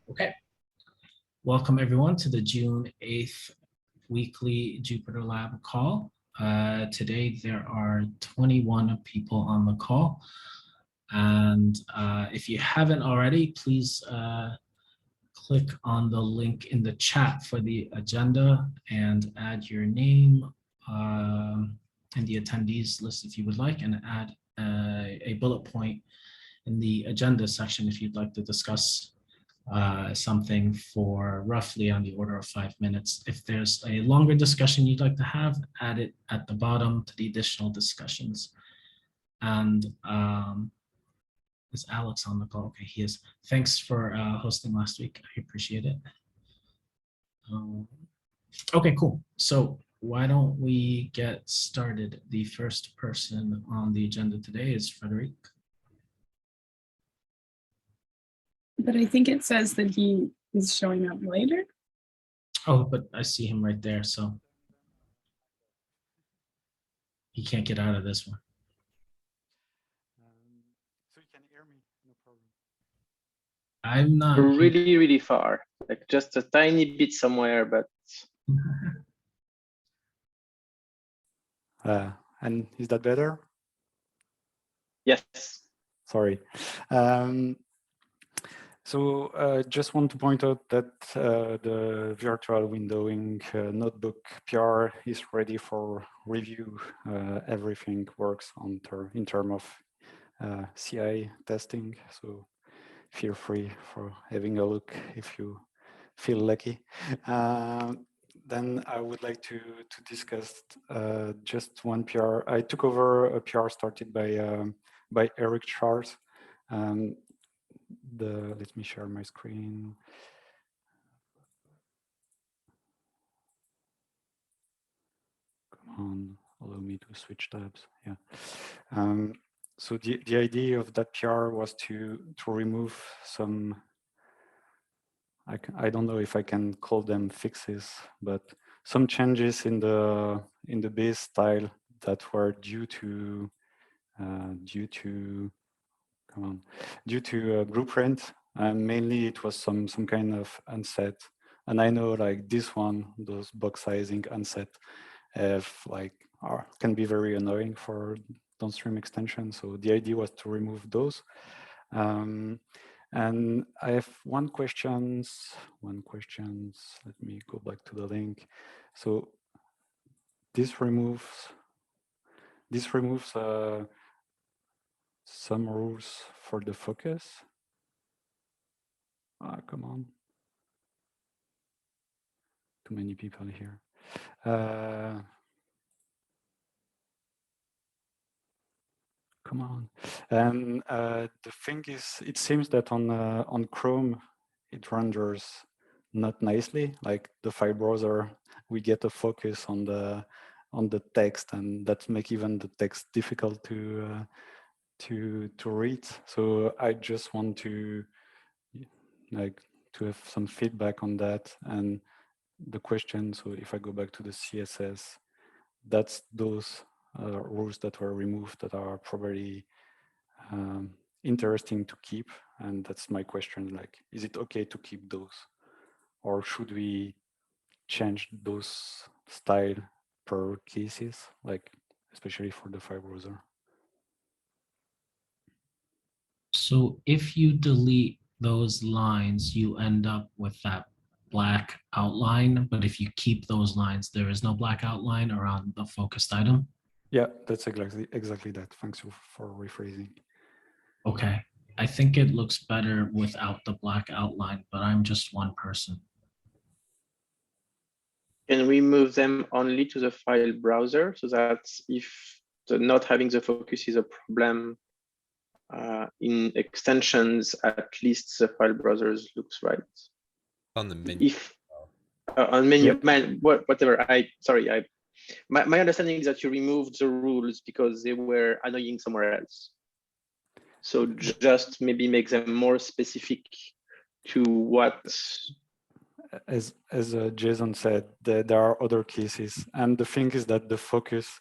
Okay. Welcome everyone to the June 8th weekly JupyterLab call. Today there are 21 people on the call. And if you haven't already, please click on the link in the chat for the agenda and add your name and the attendees list if you would like, and add a bullet point in the agenda section if you'd like to discuss something for roughly on the order of 5 minutes. If there's a longer discussion you'd like to have, add it at the bottom to the additional discussions. And is Alex on the call? Okay, he is. Thanks for hosting last week. I appreciate it. Okay, cool. So why don't we get started? The first person on the agenda today is Frederic. But I think it says that he is showing up later. Oh, but I see him right there, so he can't get out of this one. So you can hear me, no problem. I'm not really, really far, like just a tiny bit somewhere, but. And is that better? Yes. Sorry. Just want to point out that the virtual windowing notebook PR is ready for review. Everything works in terms of CI testing. So feel free for having a look if you feel lucky. Then I would like to discuss just one PR. I took over a PR started by Eric Charles. Let me share my screen. Come on, allow me to switch tabs. Yeah. So the idea of that PR was to remove some. I don't know if I can call them fixes, but some changes in the base style that were due to group rent. And mainly it was some kind of unset. And I know like this one, those box sizing unset can be very annoying for downstream extensions. So the idea was to remove those. And I have one question. Let me go back to the link. So this removes some rules for the focus. Come on. Too many people here. Come on. And the thing is, it seems that on Chrome, it renders not nicely. Like the file browser, we get a focus on the text, and that make even the text difficult to read. So I just want to have some feedback on that. And the question, so if I go back to the CSS, that's those rules that were removed that are probably interesting to keep. And that's my question, like, is it okay to keep those? Or should we change those style per cases, like especially for the file browser? So if you delete those lines, you end up with that black outline, but if you keep those lines, there is no black outline around the focused item. Yeah, that's exactly that. Thanks for rephrasing. Okay, I think it looks better without the black outline, but I'm just one person. Can we move them only to the file browser so that if not having the focus is a problem in extensions, at least the file browsers looks right? On the menu. If on menu, Yep. man, whatever. My understanding is that you removed the rules because they were annoying somewhere else. So just maybe make them more specific to what. As Jason said, there are other cases, and the thing is that the focus,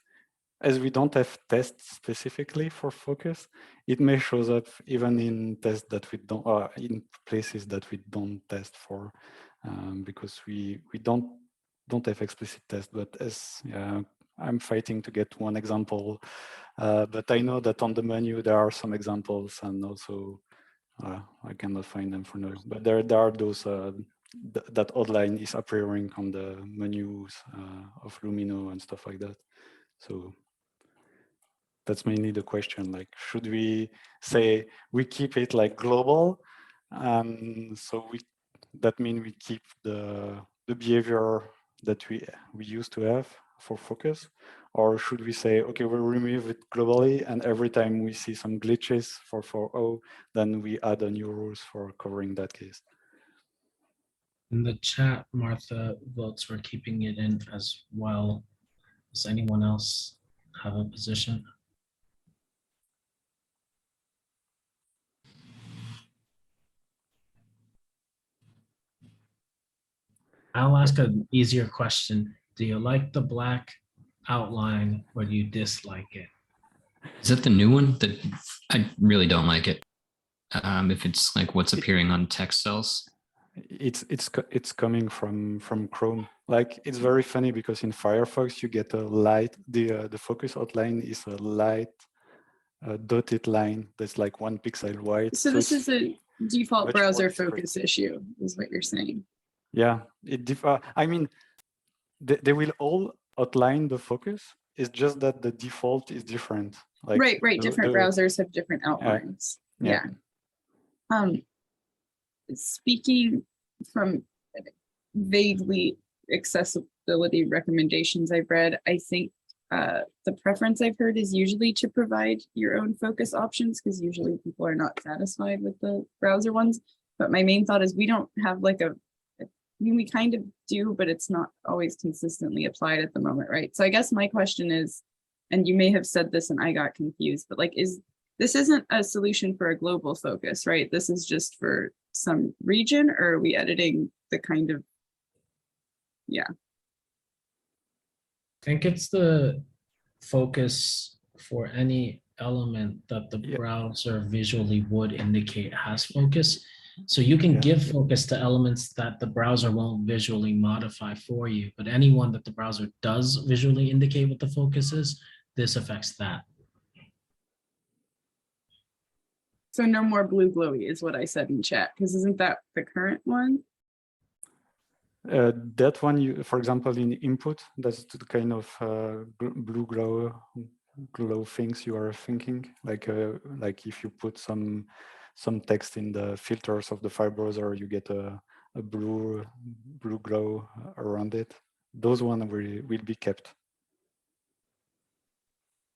as we don't have tests specifically for focus, it may shows up even in tests that we don't, in places that we don't test for, because we don't have explicit tests. But as I'm fighting to get one example, but I know that on the menu there are some examples, and also I cannot find them for now. But there are those that outline is appearing on the menus of Lumino and stuff like that. So that's mainly the question, like, should we say we keep it like global? So that means we keep the behavior that we used to have for focus, or should we say, okay, we'll remove it globally, and every time we see some glitches for 4.0, then we add a new rules for covering that case? In the chat, Martha votes for keeping it in as well. Does anyone else have a position? I'll ask an easier question. Do you like the black outline or do you dislike it? Is that the new one? That I really don't like it. If it's like what's appearing on text cells. It's coming from Chrome. Like, it's very funny because in Firefox you get a light, the focus outline is a light dotted line that's like 1 pixel wide. So this is a default much browser more discreet. focus issue, is what you're saying. Yeah, I mean, they will all outline the focus. It's just that the default is different. Like Right. Different browsers have different outlines. yeah. Speaking from vaguely accessibility recommendations I've read, I think the preference I've heard is usually to provide your own focus options, because usually people are not satisfied with the browser ones. But my main thought is we don't have like I mean, we kind of do, but it's not always consistently applied at the moment, right? So I guess my question is, and you may have said this and I got confused, but like, this isn't a solution for a global focus, right? This is just for some region, or are we editing the kind of, yeah. I think it's the focus for any element that the browser visually would indicate has focus. So you can give focus to elements that the browser won't visually modify for you, but anyone that the browser does visually indicate what the focus is, this affects that. So no more blue glowy is what I said in chat, because isn't that the current one? That one, for example, in input, that's the kind of blue glow things you are thinking. Like if you put some text in the filters of the file browser, you get a blue glow around it. Those ones will be kept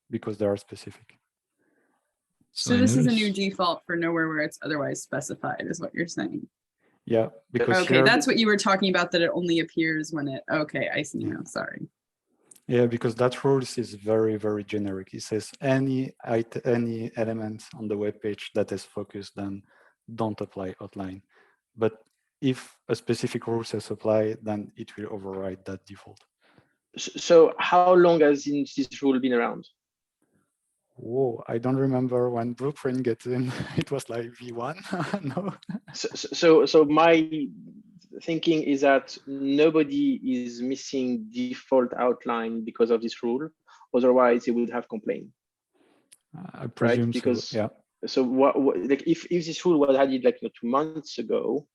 because they are specific. So this is a new default for nowhere where it's otherwise specified, is what you're saying. Yeah, because okay, that's what you were talking about, that it only appears when it, okay, I see now, sorry. Yeah, because that rules is very, very generic. It says any element on the web page that is focused, then don't apply outline. But if a specific rule says apply, then it will override that default. So how long has this rule been around? Whoa, I don't remember when Blueprint gets in. It was like V1, no? So my thinking is that nobody is missing default outline because of this rule. Otherwise, they would have complained. I presume right? Because, so, yeah. So what like if this rule was added like 2 months ago,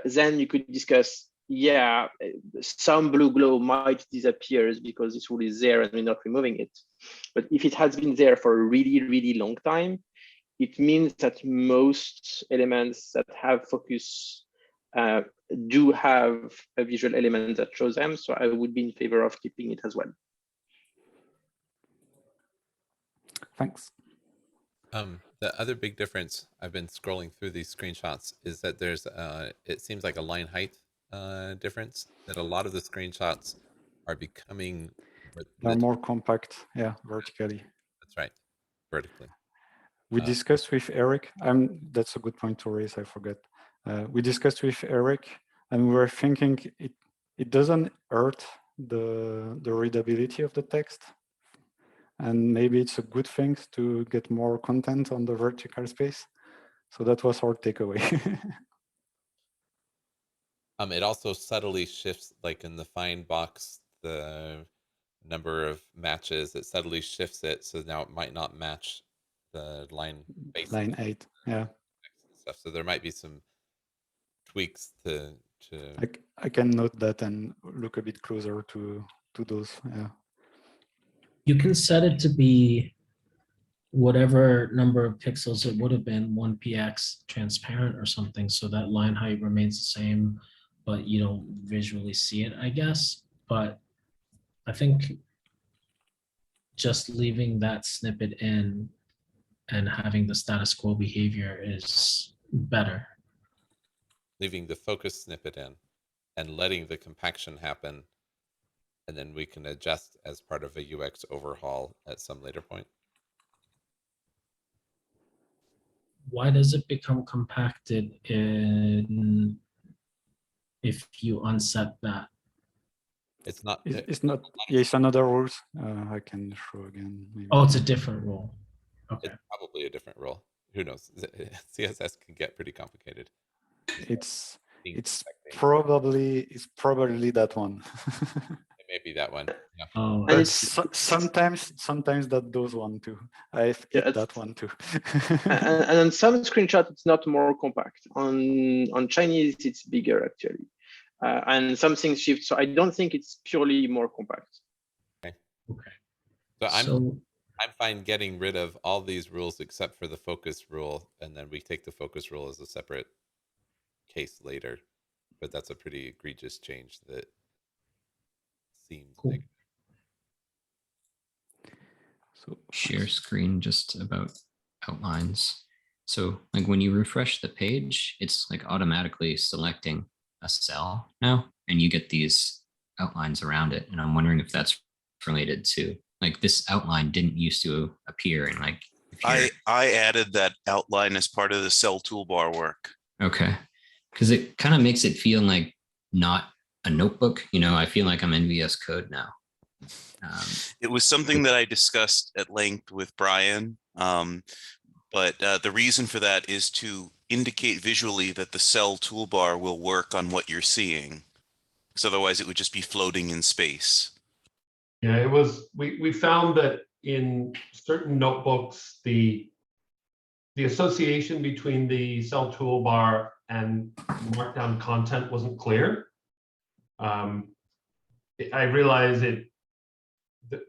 then you could discuss, yeah, some blue glow might disappear because this rule is there and we're not removing it. But if it has been there for a really, really long time, it means that most elements that have focus do have a visual element that shows them. So I would be in favor of keeping it as well. Thanks. The other big difference, I've been scrolling through these screenshots, is that there's it seems like a line height difference, that a lot of the screenshots are becoming They're more compact, yeah, vertically. That's right, vertically. We discussed with Eric, that's a good point to raise, I forget. We discussed with Eric and we were thinking it doesn't hurt the readability of the text, and maybe it's a good thing to get more content on the vertical space. So that was our takeaway. It also subtly shifts, like in the find box, the number of matches, it subtly shifts it. So now it might not match the line base Line 8, yeah. stuff. So there might be some tweaks to I can note that and look a bit closer to those. Yeah. You can set it to be whatever number of pixels it would have been, 1px transparent or something, so that line height remains the same, but you don't visually see it, I guess. But I think just leaving that snippet in and having the status quo behavior is better. leaving the focus snippet in and letting the compaction happen. And then we can adjust as part of a UX overhaul at some later point. Why does it become compacted if you unset that? It's not. It's not. Yeah, it's another rules. I can show again. Maybe. Oh, it's a different rule. Okay. It's probably a different rule. Who knows? CSS can get pretty complicated. It's probably that one. It may be that one. Yeah. Oh, And But sometimes that does one too. I've hit that one too. and on some screenshots, it's not more compact. On Chinese, it's bigger actually. And some things shift. So I don't think it's purely more compact. okay. So I'm fine getting rid of all these rules except for the focus rule, and then we take the focus rule as a separate case later. But that's a pretty egregious change that seems Cool. negative. So share screen just about outlines. So like when you refresh the page, it's like automatically selecting a cell now, and you get these outlines around it. And I'm wondering if that's related to, like, this outline didn't used to appear in, like, I added that outline as part of the cell toolbar work. Okay, because it kind of makes it feel like not a notebook. You know, I feel like I'm in VS Code now. It was something that I discussed at length with Brian, but the reason for that is to indicate visually that the cell toolbar will work on what you're seeing, because otherwise it would just be floating in space. Yeah, it was. We found that in certain notebooks, the association between the cell toolbar and markdown content wasn't clear. I realize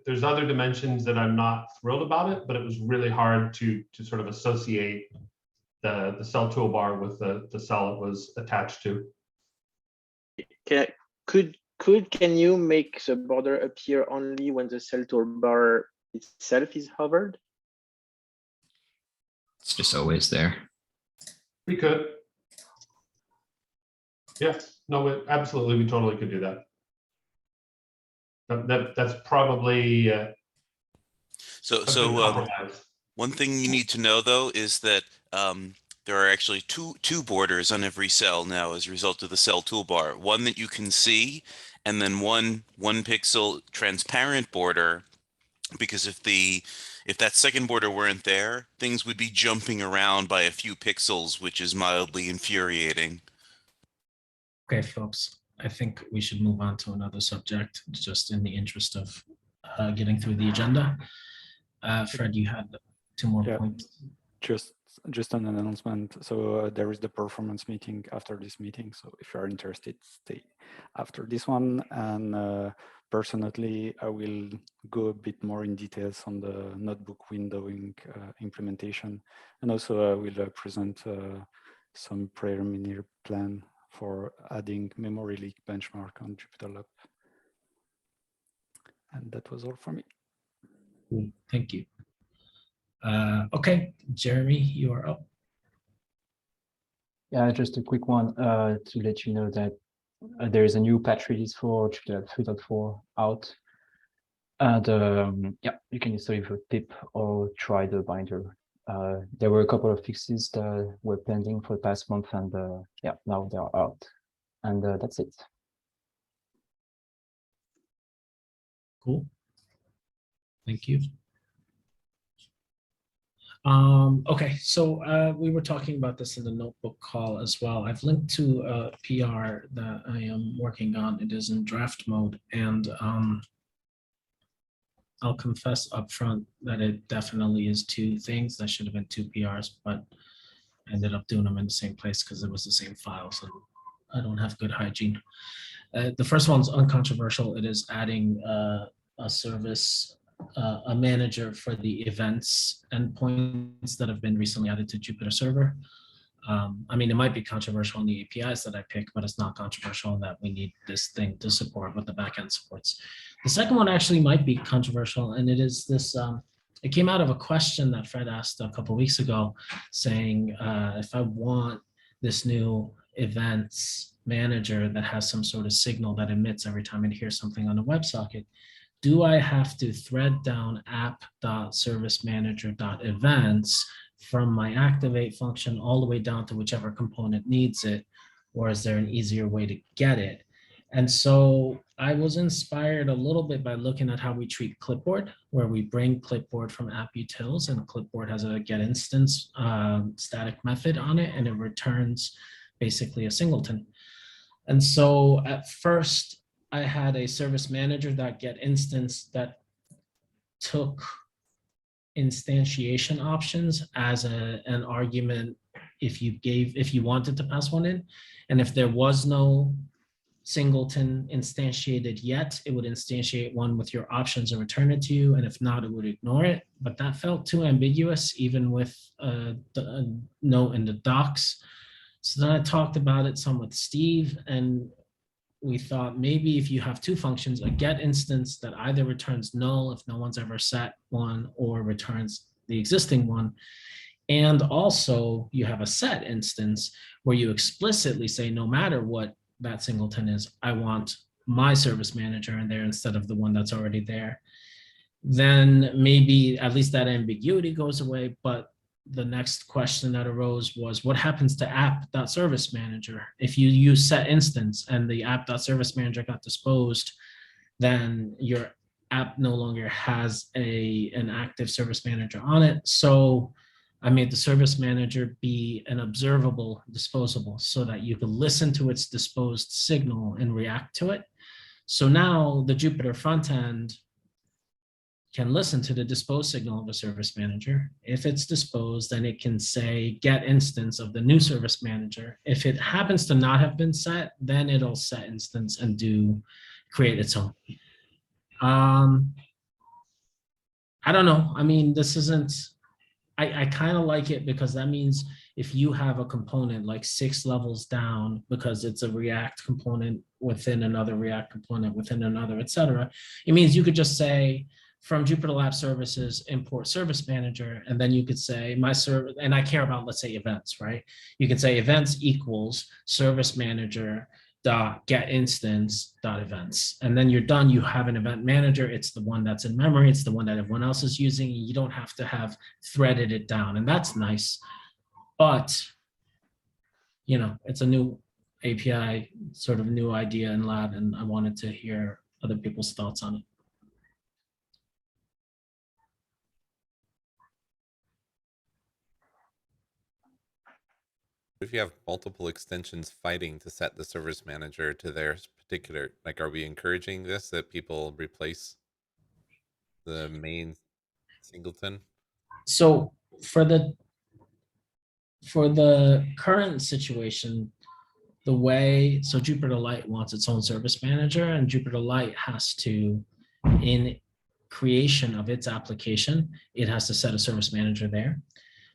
there's other dimensions that I'm not thrilled about it, but it was really hard to sort of associate the cell toolbar with the cell it was attached to. Can you make the border appear only when the cell toolbar itself is hovered? It's just always there. We could. Yeah, no, absolutely, we totally could do that. That's probably one thing you need to know though is that there are actually two borders on every cell now as a result of the cell toolbar. One that you can see, and then one pixel transparent border, because if that second border weren't there, things would be jumping around by a few pixels, which is mildly infuriating. Okay, folks, I think we should move on to another subject, just in the interest of getting through the agenda. Fred, you had 2 more points. Just an announcement. So there is the performance meeting after this meeting. So if you are interested, stay after this one. And personally, I will go a bit more in details on the notebook windowing implementation. And also I will present some preliminary plan for adding memory leak benchmark on JupyterLab. And that was all for me. Cool. Thank you. Okay, Jeremy, you are up. Yeah, just a quick one to let you know that there is a new patch release for JupyterLab 3.4 out. And yeah, you can install it with pip or try the binder. There were a couple of fixes that were pending for the past month, and yeah, now they are out. And that's it. Cool. Thank you. Okay, so we were talking about this in the notebook call as well. I've linked to a PR that I am working on. It is in draft mode, and I'll confess upfront that it definitely is two things. That should have been two PRs, but I ended up doing them in the same place because it was the same files, and I don't have good hygiene. The first one's uncontroversial. It is adding a service, a manager for the events endpoints that have been recently added to Jupyter Server. I mean, it might be controversial in the APIs that I pick, but it's not controversial in that we need this thing to support what the backend supports. The second one actually might be controversial, and it is this, it came out of a question that Fred asked a couple of weeks ago saying, if I want this new events manager that has some sort of signal that emits every time I hear something on a WebSocket, do I have to thread down app.servicemanager.events from my activate function all the way down to whichever component needs it, or is there an easier way to get it? And so I was inspired a little bit by looking at how we treat clipboard, where we bring clipboard from app utils, and clipboard has a get instance static method on it, and it returns basically a singleton. And so at first I had a service manager.get instance that took instantiation options as an argument if you wanted to pass one in. And if there was no singleton instantiated yet, it would instantiate one with your options and return it to you. And if not, it would ignore it. But that felt too ambiguous, even with a note in the docs. So then I talked about it some with Steve, and we thought maybe if you have two functions, a get instance that either returns null if no one's ever set one, or returns the existing one. And also you have a set instance where you explicitly say, no matter what that singleton is, I want my service manager in there instead of the one that's already there. Then maybe at least that ambiguity goes away. But the next question that arose was, what happens to app.servicemanager? If you use set instance and the app.servicemanager got disposed, then your app no longer has an active service manager on it. So I made the service manager be an observable disposable so that you could listen to its disposed signal and react to it. So now the Jupyter front end can listen to the disposed signal of a service manager. If it's disposed, then it can say get instance of the new service manager. If it happens to not have been set, then it'll set instance and create its own. I don't know. I mean, this isn't, I kind of like it because that means if you have a component like 6 levels down, because it's a React component within another React component within another, et cetera, it means you could just say, from JupyterLab services, import service manager, and then you could say my service, and I care about, let's say, events, right? You can say events equals service manager dot get instance dot events, and then you're done. You have an event manager. It's the one that's in memory. It's the one that everyone else is using. You don't have to have threaded it down, and that's nice. But you know, it's a new API, sort of new idea in lab, and I wanted to hear other people's thoughts on it. If you have multiple extensions fighting to set the service manager to their particular, like, are we encouraging this, that people replace the main singleton? So for the current situation, the way, so JupyterLite wants its own service manager, and JupyterLite has to, in creation of its application, it has to set a service manager there.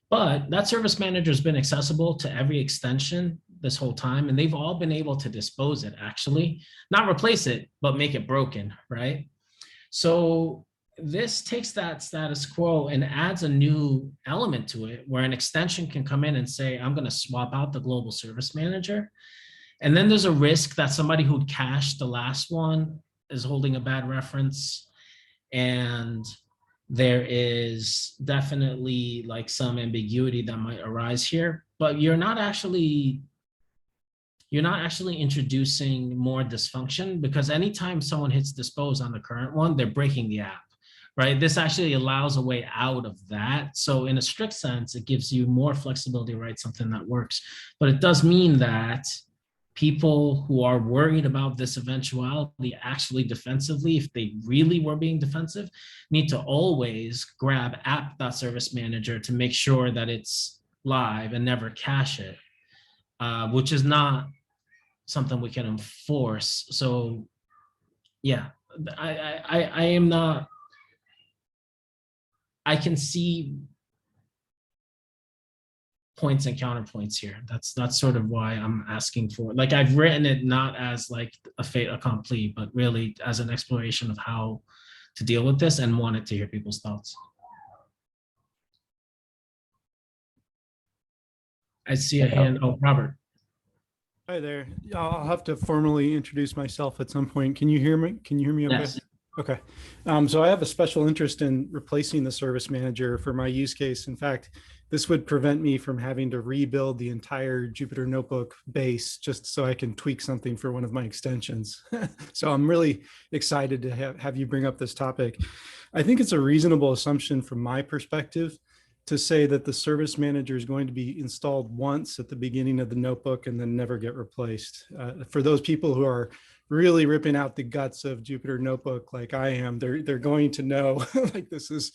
But that service manager has been accessible to every extension this whole time, and they've all been able to dispose it, actually, not replace it, but make it broken, right? So this takes that status quo and adds a new element to it where an extension can come in and say, I'm going to swap out the global service manager. And then there's a risk that somebody who'd cached the last one is holding a bad reference. And there is definitely like some ambiguity that might arise here, but you're not actually introducing more dysfunction, because anytime someone hits dispose on the current one, they're breaking the app, right? This actually allows a way out of that. So in a strict sense, it gives you more flexibility to write something that works. But it does mean that people who are worried about this eventuality actually defensively, if they really were being defensive, need to always grab app.service-manager to make sure that it's live and never cache it, which is not something we can enforce. So yeah, I am not, I can see points and counterpoints here. That's sort of why I'm asking for, like, I've written it not as like a fait accompli, but really as an exploration of how to deal with this, and wanted to hear people's thoughts. I see a hand. Oh, Robert. Hi there. I'll have to formally introduce myself at some point. Can you hear me? Can you hear me okay? Yes. Okay. So I have a special interest in replacing the service manager for my use case. In fact, this would prevent me from having to rebuild the entire Jupyter Notebook base just so I can tweak something for one of my extensions. So I'm really excited to have you bring up this topic. I think it's a reasonable assumption from my perspective to say that the service manager is going to be installed once at the beginning of the notebook and then never get replaced. For those people who are really ripping out the guts of Jupyter Notebook like I am, they're going to know like this is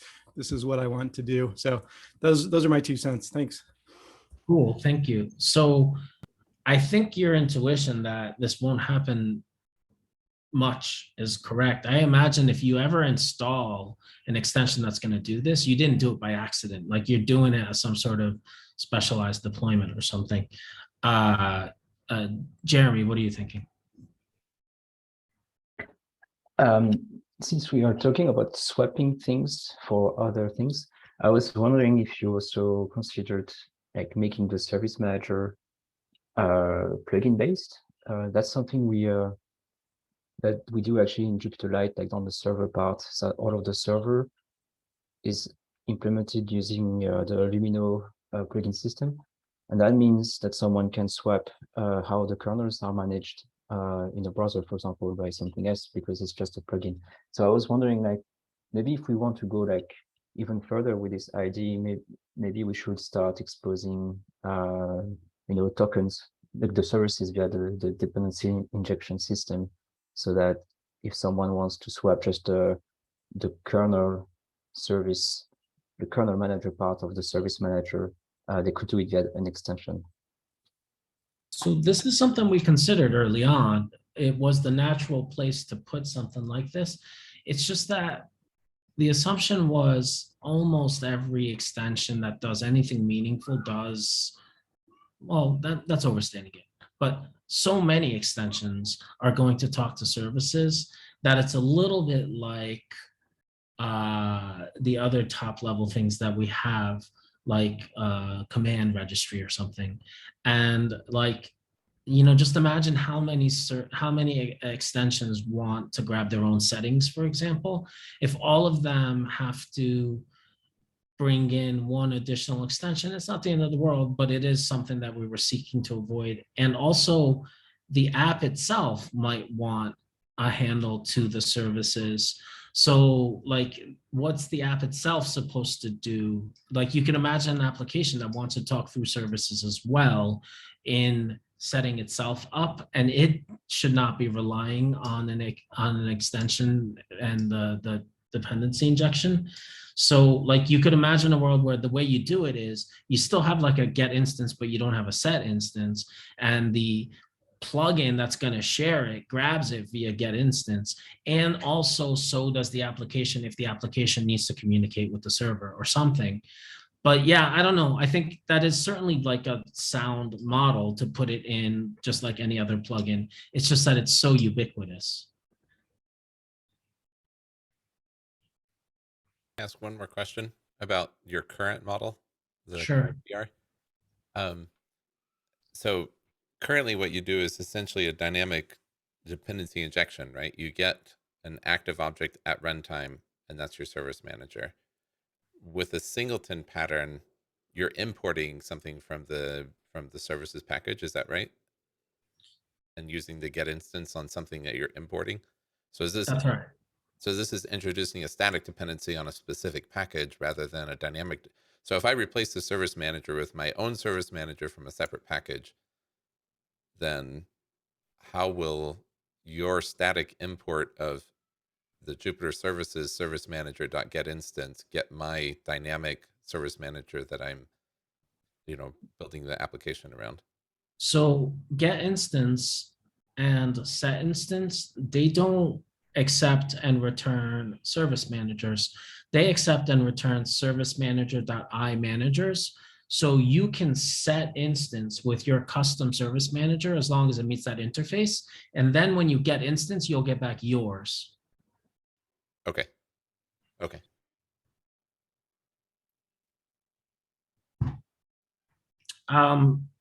what I want to do. So those are my 2 cents. Thanks. Cool, thank you. So I think your intuition that this won't happen much is correct. I imagine if you ever install an extension that's going to do this, you didn't do it by accident. Like, you're doing it as some sort of specialized deployment or something. Jeremy, what are you thinking? Since we are talking about swapping things for other things, I was wondering if you also considered like making the service manager plugin based. That's something we do actually in JupyterLite, like on the server part. So all of the server is implemented using the Lumino plugin system. And that means that someone can swap how the kernels are managed in a browser, for example, by something else, because it's just a plugin. So I was wondering, like, maybe if we want to go like even further with this idea, maybe we should start exposing, tokens, like the services via the dependency injection system, so that if someone wants to swap just the kernel service, the kernel manager part of the service manager, they could do it via an extension. So this is something we considered early on. It was the natural place to put something like this. It's just that the assumption was almost every extension that does anything meaningful does, well, that's overstating it, but so many extensions are going to talk to services that it's a little bit like the other top level things that we have, like command registry or something. And like, just imagine how many extensions want to grab their own settings, for example. If all of them have to bring in one additional extension, it's not the end of the world, but it is something that we were seeking to avoid. And also the app itself might want a handle to the services. So like, what's the app itself supposed to do? Like, you can imagine an application that wants to talk through services as well in setting itself up, and it should not be relying on an extension and the dependency injection. So like, you could imagine a world where the way you do it is you still have like a get instance, but you don't have a set instance, and the plugin that's going to share it grabs it via get instance, and also so does the application if the application needs to communicate with the server or something. But yeah, I don't know. I think that is certainly like a sound model to put it in, just like any other plugin. It's just that it's so ubiquitous. Ask one more question about your current model. Sure. So currently what you do is essentially a dynamic dependency injection, right? You get an active object at runtime, and that's your service manager. With a singleton pattern, you're importing something from the services package. Is that right? And using the get instance on something that you're importing. So is this? That's right. So this is introducing a static dependency on a specific package rather than a dynamic. So if I replace the service manager with my own service manager from a separate package, then how will your static import of the Jupyter services service manager.get instance get my dynamic service manager that I'm, building the application around? So get instance and set instance, they don't accept and return service managers. They accept and return service manager.imanagers. So you can set instance with your custom service manager as long as it meets that interface. And then when you get instance, you'll get back yours. Okay. Okay.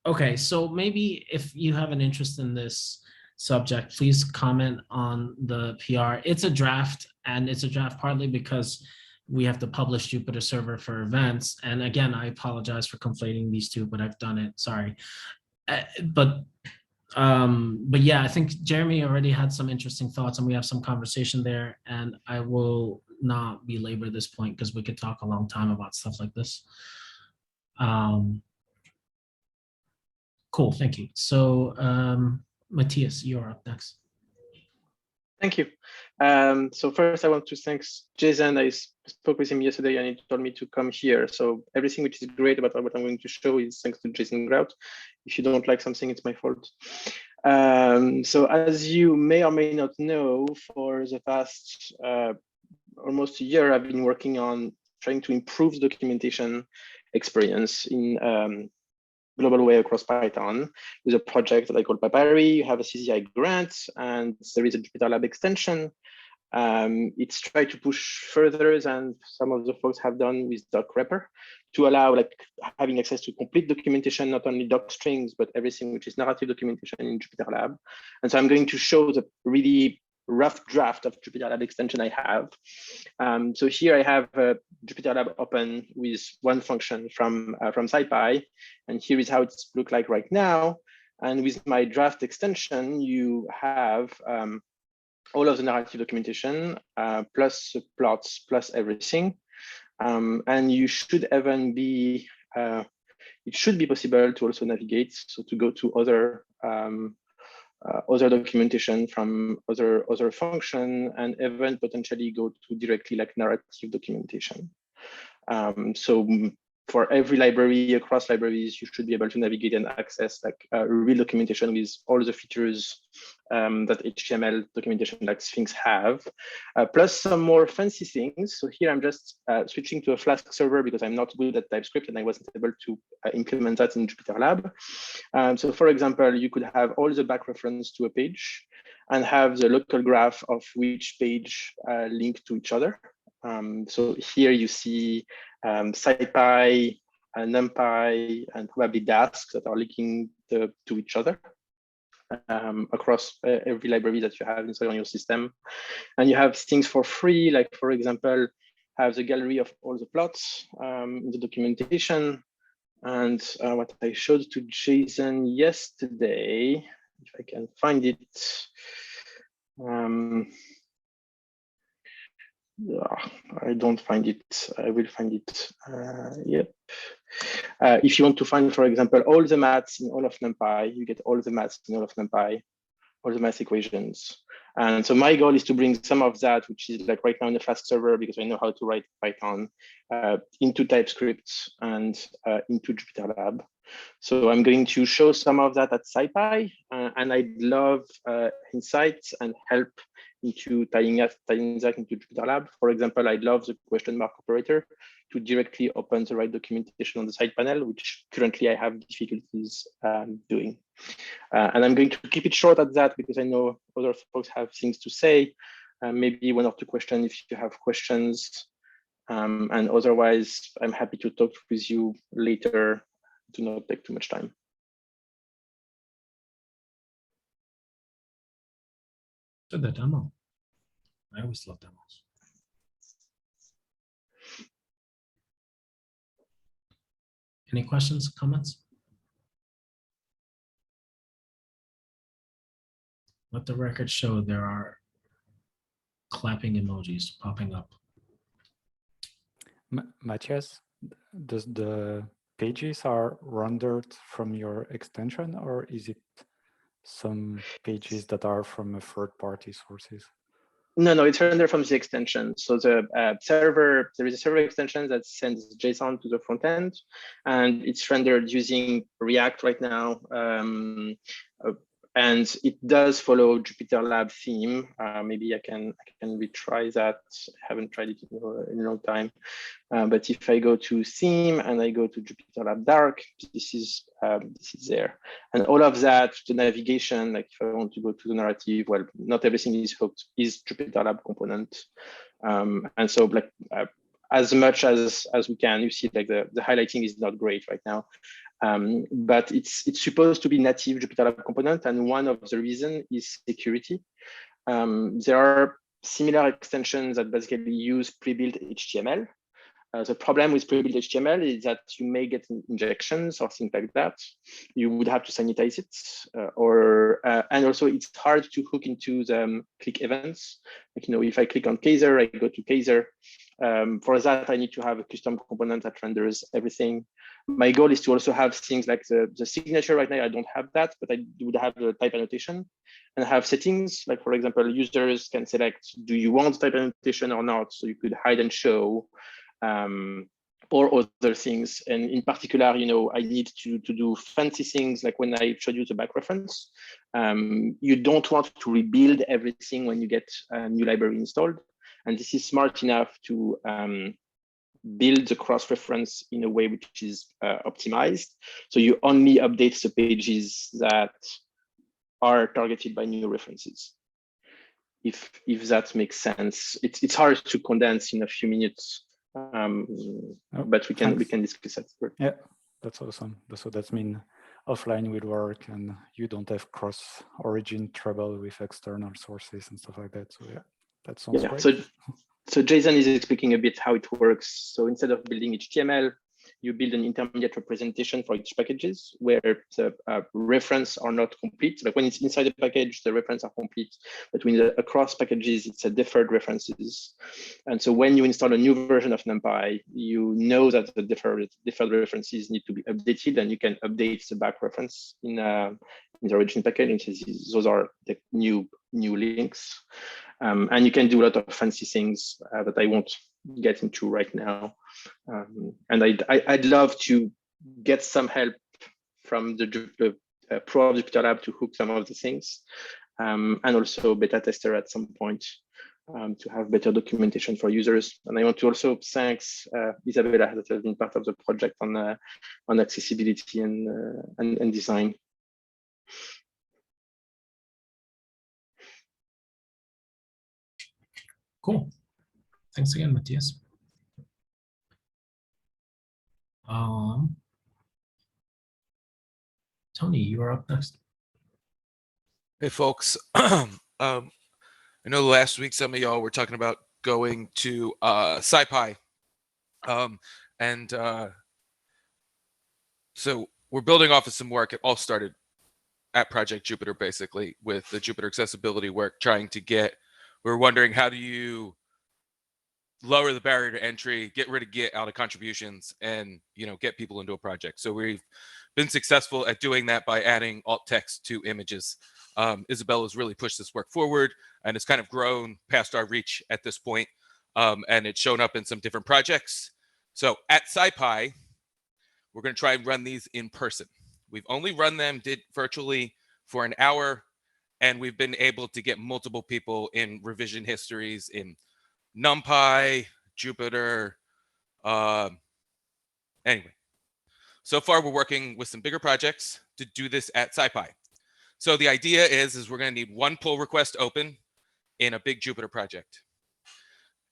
Okay, so maybe if you have an interest in this subject, please comment on the PR. It's a draft, and it's a draft partly because we have to publish Jupyter Server for events. And again, I apologize for conflating these two, but I've done it. Sorry. But yeah, I think Jeremy already had some interesting thoughts, and we have some conversation there. And I will not belabor this point because we could talk a long time about stuff like this. Cool, thank you. So Matthias, you're up next. Thank you. So first I want to thank Jason. I spoke with him yesterday and he told me to come here. So everything which is great about what I'm going to show is thanks to Jason Grout. If you don't like something, it's my fault. So as you may or may not know, for the past almost a year, I've been working on trying to improve the documentation experience in global way across Python with a project that I call Papyri. You have a CZI grant, and there is a JupyterLab extension. It's tried to push further than some of the folks have done with docrepr to allow having access to complete documentation, not only doc strings, but everything which is narrative documentation in JupyterLab. And so I'm going to show the really rough draft of JupyterLab extension I have. So here I have JupyterLab open with one function from SciPy, and here is how it's look like right now. And with my draft extension, you have all of the narrative documentation, plus the plots, plus everything. And you should even be, it should be possible to also navigate, so to go to other documentation from other function, and even potentially go to directly narrative documentation. So for every library across libraries, you should be able to navigate and access real documentation with all the features that HTML documentation things have, plus some more fancy things. So here I'm just switching to a Flask server because I'm not good at TypeScript and I wasn't able to implement that in JupyterLab. So for example, you could have all the back reference to a page and have the local graph of which page link to each other. So here you see SciPy, NumPy, and probably Dask that are linking to each other across every library that you have inside on your system. And you have things for free, like for example, have the gallery of all the plots in the documentation. And what I showed to Jason yesterday, if I can find it. I don't find it. I will find it. Yep. If you want to find, for example, all the maths in all of NumPy, you get all the maths in all of NumPy, all the math equations. And so my goal is to bring some of that, which is right now in the Flask server, because I know how to write Python, into TypeScript and into JupyterLab. So I'm going to show some of that at SciPy, and I'd love insights and help into tying that into JupyterLab. For example, I'd love the question mark operator to directly open the right documentation on the side panel, which currently I have difficulties doing. And I'm going to keep it short at that because I know other folks have things to say. Maybe one or two questions if you have questions. And otherwise, I'm happy to talk with you later. Do not take too much time. To the demo. I always love demos. Any questions, comments? Let the record show there are clapping emojis popping up. Matthias, does the pages are rendered from your extension, or is it some pages that are from a third-party sources? No, it's rendered from the extension. So the server, there is a server extension that sends JSON to the front end, and it's rendered using React right now. And it does follow JupyterLab theme. Maybe I can retry that. I haven't tried it in a long time. But if I go to theme and I go to JupyterLab Dark, this is there. And all of that, the navigation, like if I want to go to the narrative, well, not everything is hooked, is JupyterLab component. And so like as much as we can, you see like the highlighting is not great right now. But it's supposed to be native JupyterLab component, and one of the reasons is security. There are similar extensions that basically use pre-built HTML. The problem with pre-built HTML is that you may get injections or things like that. You would have to sanitize it, and also it's hard to hook into the click events. Like, if I click on Kaiser, I go to Kaiser. For that, I need to have a custom component that renders everything. My goal is to also have things like the signature. Right now, I don't have that, but I would have the type annotation and have settings. Like, for example, users can select, do you want type annotation or not? So you could hide and show. Or other things. And in particular, I need to do fancy things like when I showed you the back reference. You don't want to rebuild everything when you get a new library installed. And this is smart enough to build the cross-reference in a way which is optimized. So you only update the pages that are targeted by new references. If that makes sense. It's hard to condense in a few minutes. But we can discuss that. Yeah, that's awesome. So that means offline will work, and you don't have cross-origin trouble with external sources and stuff like that. So yeah, that sounds great. So Jason is explaining a bit how it works. So instead of building HTML, you build an intermediate representation for each packages where the reference are not complete. Like when it's inside the package, the reference are complete, but when across packages, it's a deferred references. And so when you install a new version of NumPy, you know that the deferred references need to be updated, and you can update the back reference in the origin package. And those are the new links. And you can do a lot of fancy things that I won't get into right now. And I'd love to get some help from the pro of JupyterLab to hook some of the things, and also beta tester at some point to have better documentation for users. And I want to also thank Isabella that has been part of the project on accessibility and design. Cool. Thanks again, Matthias. Tony, you are up next. Hey, folks. I know last week some of y'all were talking about going to SciPy. So we're building off of some work. It all started at Project Jupyter, basically, with the Jupyter accessibility work, we're wondering, how do you lower the barrier to entry, get rid of Git out of contributions, and get people into a project. So we've been successful at doing that by adding alt text to images. Isabella's really pushed this work forward, and it's kind of grown past our reach at this point, and it's shown up in some different projects. So at SciPy, we're going to try and run these in person. We've only run them virtually for an hour, and we've been able to get multiple people in revision histories in NumPy, Jupyter. Anyway, so far we're working with some bigger projects to do this at SciPy. So the idea is we're going to need one pull request open in a big Jupyter project.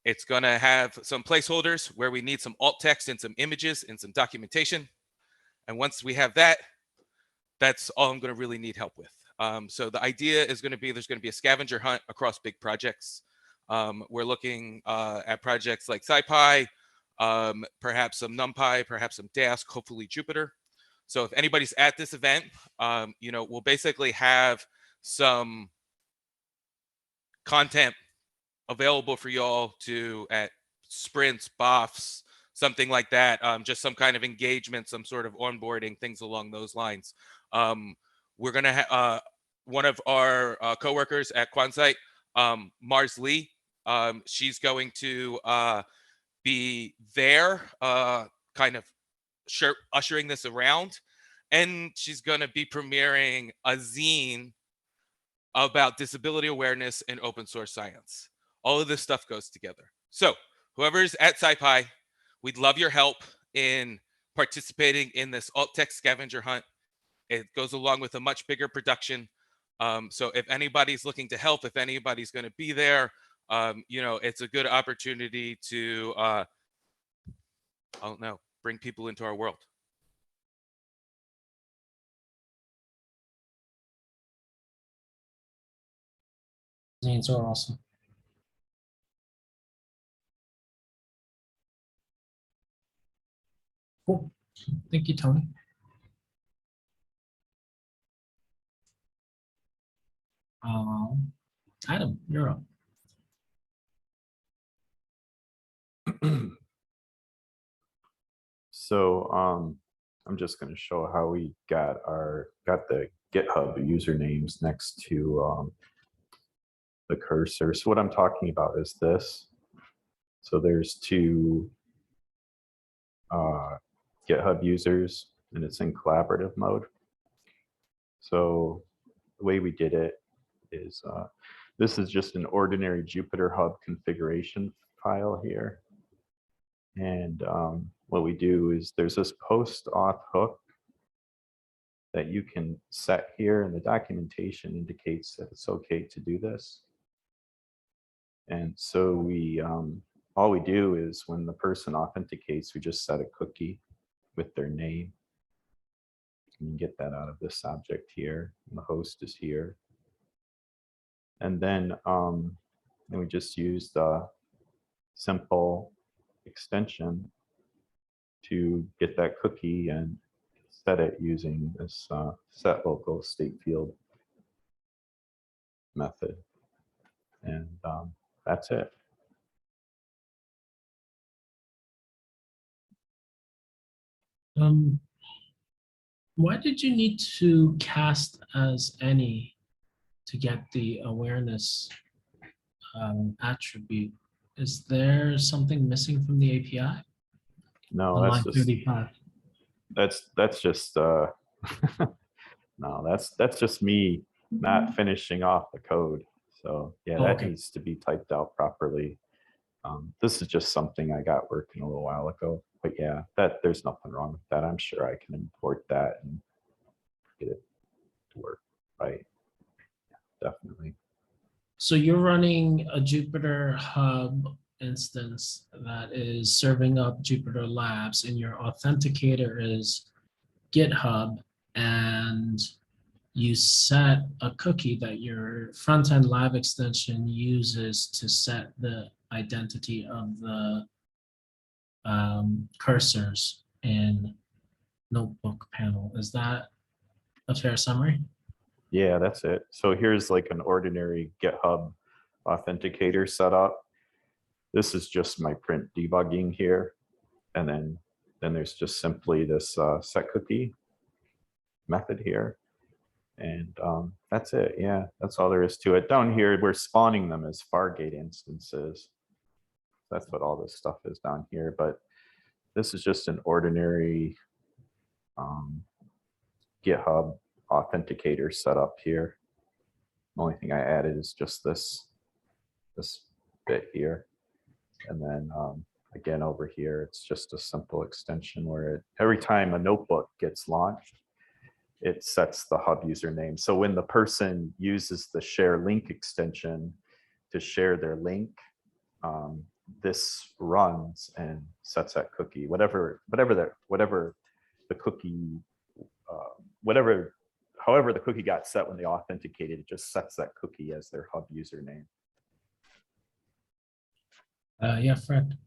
It's going to have some placeholders where we need some alt text and some images and some documentation. And once we have that, that's all I'm going to really need help with. So the idea is going to be there's going to be a scavenger hunt across big projects. We're looking at projects like SciPy, perhaps some NumPy, perhaps some Dask, hopefully Jupyter. So if anybody's at this event, we'll basically have some content available for y'all to at sprints, BOFs, something like that, just some kind of engagement, some sort of onboarding, things along those lines. We're going to have one of our coworkers at Quanzite, Mars Lee. She's going to be there, kind of ushering this around. And she's going to be premiering a zine about disability awareness and open source science. All of this stuff goes together. So whoever's at SciPy, we'd love your help in participating in this alt text scavenger hunt. It goes along with a much bigger production. So if anybody's looking to help, if anybody's going to be there, you know, it's a good opportunity to, I don't know, bring people into our world. Zines are awesome. Cool. Thank you, Tony. Adam, you're up. So I'm just going to show how we got the GitHub usernames next to the cursor. So what I'm talking about is this. So there's two GitHub users, and it's in collaborative mode. So the way we did it is this is just an ordinary Jupyter Hub configuration file here. And what we do is there's this post auth hook that you can set here, and the documentation indicates that it's okay to do this. And so we all we do is when the person authenticates, we just set a cookie with their name. You can get that out of this object here, and the host is here. And then we just use the simple extension to get that cookie and set it using this set local state field method. And that's it. Why did you need to cast as any to get the awareness attribute? Is there something missing from the API? No, On that's line just 35. that's just no, that's just me not finishing off the code. So yeah, Oh, that okay. needs to be typed out properly. This is just something I got working a little while ago, but yeah, there's nothing wrong with that. I'm sure I can import that and get it to work right. Yeah, definitely. So you're running a Jupyter Hub instance that is serving up Jupyter Labs, and your authenticator is GitHub, and you set a cookie that your front-end lab extension uses to set the identity of the cursors in notebook panel. Is that a fair summary? Yeah, that's it. So here's like an ordinary GitHub authenticator setup. This is just my print debugging here. And then there's just simply this set cookie method here. And that's it. Yeah, that's all there is to it. Down here, we're spawning them as Fargate instances. That's what all this stuff is down here. But this is just an ordinary GitHub authenticator setup here. The only thing I added is just this bit here. And then again, over here, it's just a simple extension where every time a notebook gets launched, it sets the hub username. So when the person uses the share link extension to share their link, this runs and sets that cookie, whatever the cookie, however the cookie got set when they authenticated, it just sets that cookie as their hub username. Yeah, Fred.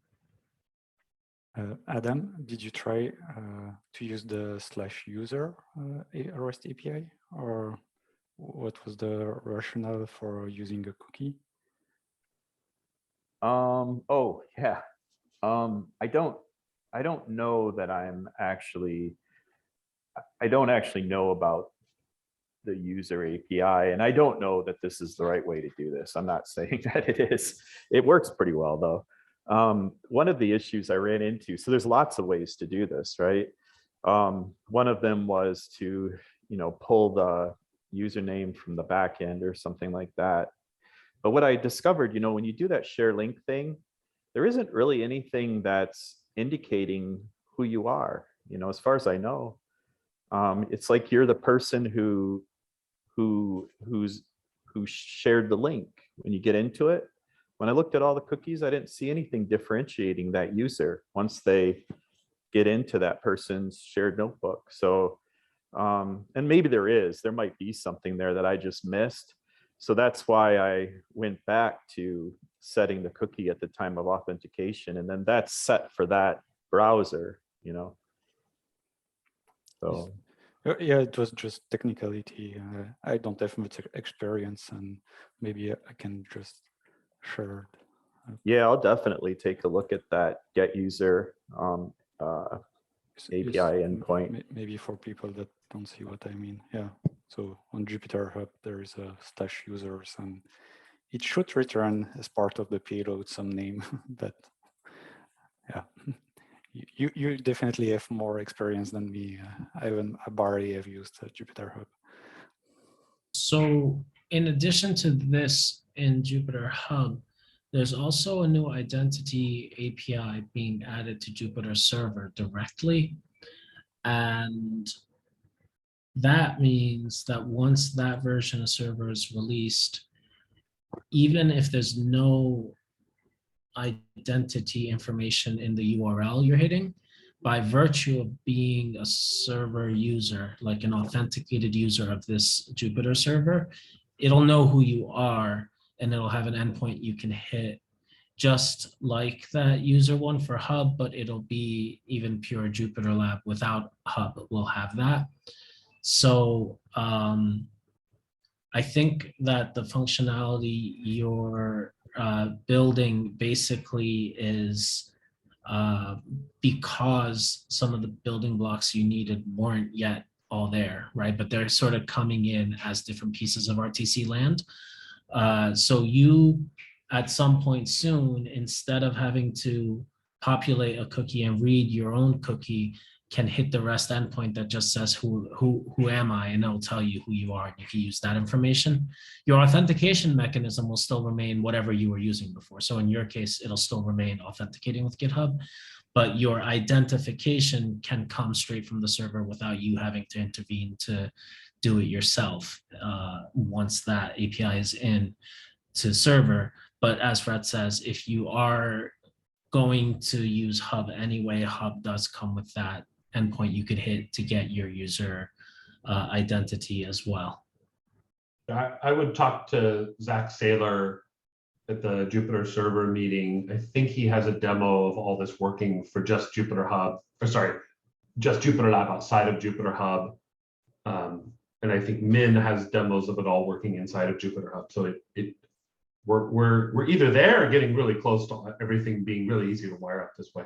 Adam, did you try to use the /user REST API, or what was the rationale for using a cookie? Oh yeah. I don't know that I don't actually know about the user API, and I don't know that this is the right way to do this. I'm not saying that it is. It works pretty well though. One of the issues I ran into, so there's lots of ways to do this, right? One of them was to, pull the username from the back end or something like that. But what I discovered, when you do that share link thing, there isn't really anything that's indicating who you are, as far as I know. It's like you're the person who shared the link. When you get into it, when I looked at all the cookies, I didn't see anything differentiating that user once they get into that person's shared notebook. So, and maybe there might be something there that I just missed. So that's why I went back to setting the cookie at the time of authentication, and then that's set for that browser, So Yeah, it was just technicality. I don't have much experience, and maybe I can just share. yeah, I'll definitely take a look at that get user API endpoint. Maybe for people that don't see what I mean. Yeah. So on Jupyter Hub, there is a slash users, and it should return as part of the payload some name, but yeah. You definitely have more experience than me. I barely have used Jupyter Hub. So in addition to this in Jupyter Hub, there's also a new identity API being added to Jupyter Server directly. And that means that once that version of Server is released, even if there's no identity information in the URL you're hitting, by virtue of being a server user, like an authenticated user of this Jupyter server, it'll know who you are and it'll have an endpoint you can hit, just like that user one for Hub, but it'll be even pure JupyterLab without Hub will have that. So I think that the functionality you're building basically is because some of the building blocks you needed weren't yet all there, right? But they're sort of coming in as different pieces of RTC land. So you, at some point soon, instead of having to populate a cookie and read your own cookie, can hit the REST endpoint that just says who am I, and it'll tell you who you are, and you can use that information. Your authentication mechanism will still remain whatever you were using before. So in your case, it'll still remain authenticating with GitHub, but your identification can come straight from the server without you having to intervene to do it yourself once that API is in to server. But as Fred says, if you are going to use Hub anyway, Hub does come with that endpoint you could hit to get your user identity as well. I would talk to Zach Saylor at the Jupyter server meeting. I think he has a demo of all this working for just Jupyter Hub, or sorry, just JupyterLab outside of Jupyter Hub. And I think Min has demos of it all working inside of Jupyter Hub. So we're either there or getting really close to everything being really easy to wire up this way.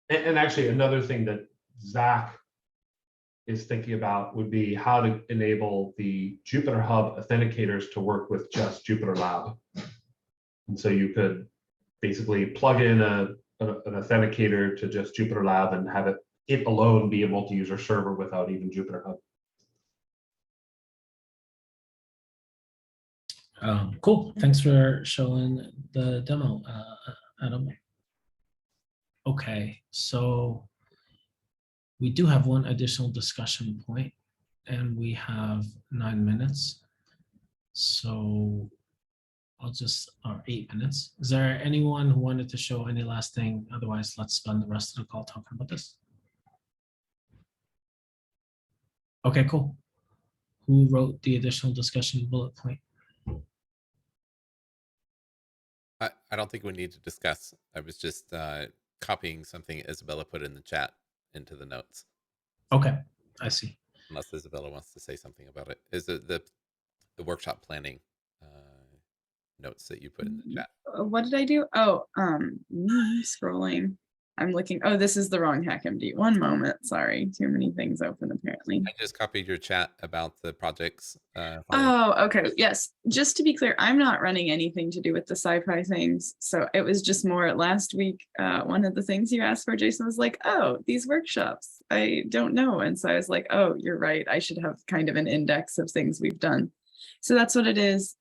And actually another thing that Zach is thinking about would be how to enable the Jupyter Hub authenticators to work with just JupyterLab. And so you could basically plug in an authenticator to just JupyterLab and have it alone be able to use our server without even Jupyter Hub. Cool. Thanks for showing the demo, Adam. Okay, so we do have one additional discussion point, and we have 9 minutes. So I'll just, or 8 minutes. Is there anyone who wanted to show any last thing? Otherwise, let's spend the rest of the call talking about this. Okay, cool. Who wrote the additional discussion bullet point? I don't think we need to discuss. I was just copying something Isabella put in the chat into the notes. Okay, I see. Unless Isabella wants to say something about it. Is it the workshop planning notes that you put in the chat? what did I do? Oh, scrolling. I'm looking. Oh, this is the wrong HackMD. One moment. Sorry. Too many things open apparently. I just copied your chat about the projects. Oh, okay. Yes. Just to be clear, I'm not running anything to do with the sci-fi things. So it was just more last week. One of the things you asked for, Jason, was like, oh, these workshops, I don't know. And so I was like, oh, you're right. I should have kind of an index of things we've done. So that's what it is.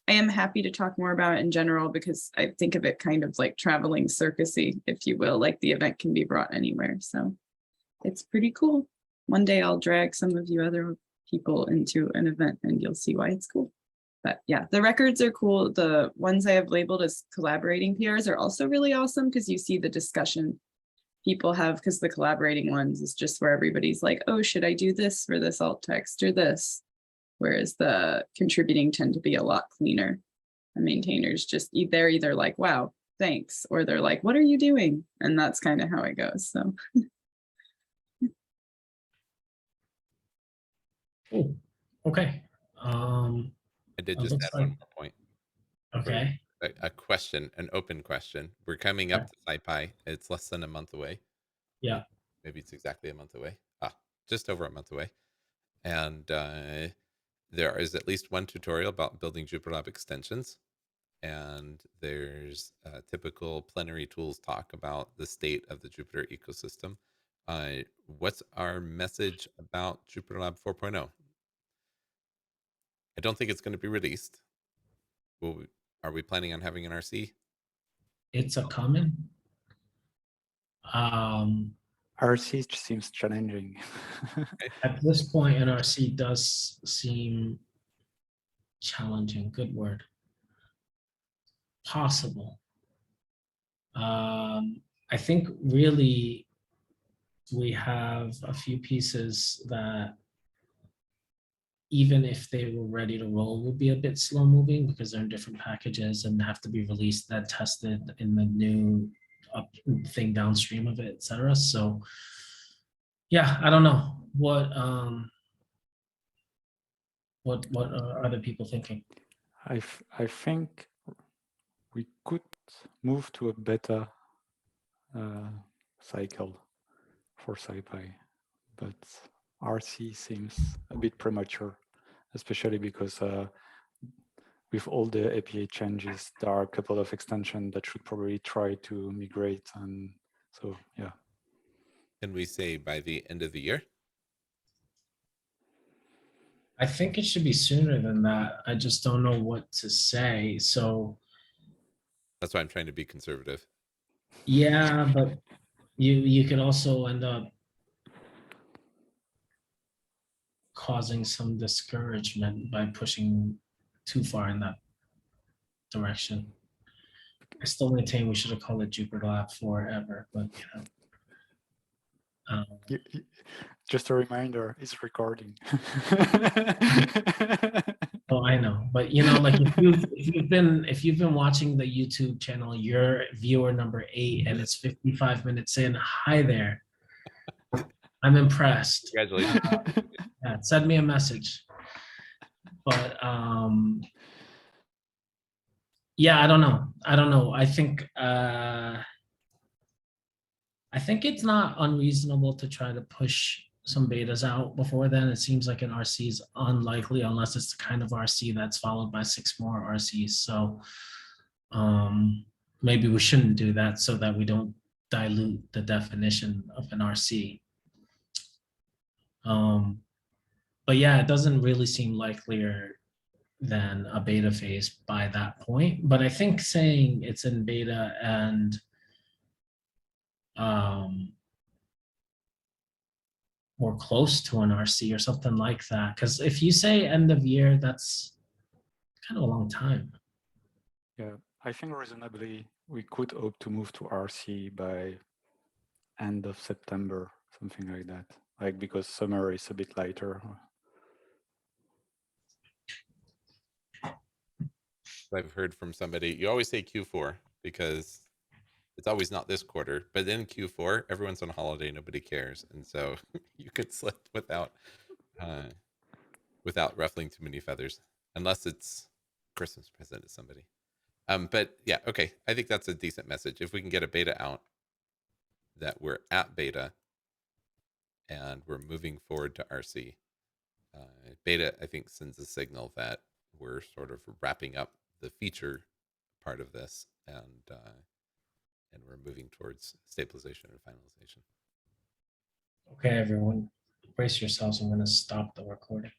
I am happy to talk more about it in general because I think of it kind of like traveling circusy, if you will, like the event can be brought anywhere. So it's pretty cool. One day I'll drag some of you other people into an event and you'll see why it's cool. But yeah, the records are cool. The ones I have labeled as collaborating PRs are also really awesome because you see the discussion people have, because the collaborating ones is just where everybody's like, oh, should I do this for this alt text or this? Whereas the contributing tend to be a lot cleaner. The maintainers just, they're either like, wow, thanks, or they're like, what are you doing? And that's kind of how it goes. So. Cool. Okay. I did it just looks add one like- more point. Okay. A question, an open question. We're coming up to SciPy. It's less than a month away. Yeah. Maybe it's exactly a month away. Just over a month away. And there is at least one tutorial about building JupyterLab extensions. And there's a typical plenary tools talk about the state of the Jupyter ecosystem. What's our message about JupyterLab 4.0? I don't think it's going to be released. Are we planning on having an RC? It's a common. RC seems challenging. At this point, NRC does seem challenging. Good word. Possible. I think really we have a few pieces that even if they were ready to roll would be a bit slow moving because they're in different packages and have to be released, then tested in the new thing downstream of it, etc. So yeah, I don't know what are other people thinking. I think we could move to a beta cycle for SciPy, but RC seems a bit premature, especially because with all the API changes, there are a couple of extensions that should probably try to migrate, and so yeah. Can we say by the end of the year? I think it should be sooner than that. I just don't know what to say. So that's why I'm trying to be conservative. Yeah, but you could also end up causing some discouragement by pushing too far in that direction. I still maintain we should have called it JupyterLab forever, but you know. Just a reminder, it's recording. Oh, I know, but you know, like if you've been watching the YouTube channel, you're viewer number 8, and it's 55 minutes in. Hi there, I'm impressed. Congratulations. Yeah, send me a message. But yeah, I don't know. I think it's not unreasonable to try to push some betas out before then. It seems like an RC is unlikely unless it's the kind of RC that's followed by 6 more RCs. So maybe we shouldn't do that so that we don't dilute the definition of an RC. But yeah, it doesn't really seem likelier than a beta phase by that point. But I think saying it's in beta and more close to an RC or something like that. Because if you say end of year, that's kind of a long time. Yeah, I think reasonably we could hope to move to RC by end of September, something like that. Like because summer is a bit lighter. I've heard from somebody, you always say Q4 because it's always not this quarter, but then Q4, everyone's on holiday, nobody cares. And so you could slip without ruffling too many feathers, unless it's Christmas present to somebody. But yeah, okay. I think that's a decent message. If we can get a beta out, that we're at beta and we're moving forward to RC. Beta, I think, sends a signal that we're sort of wrapping up the feature part of this, and we're moving towards stabilization and finalization. Okay, everyone, brace yourselves. I'm going to stop the recording.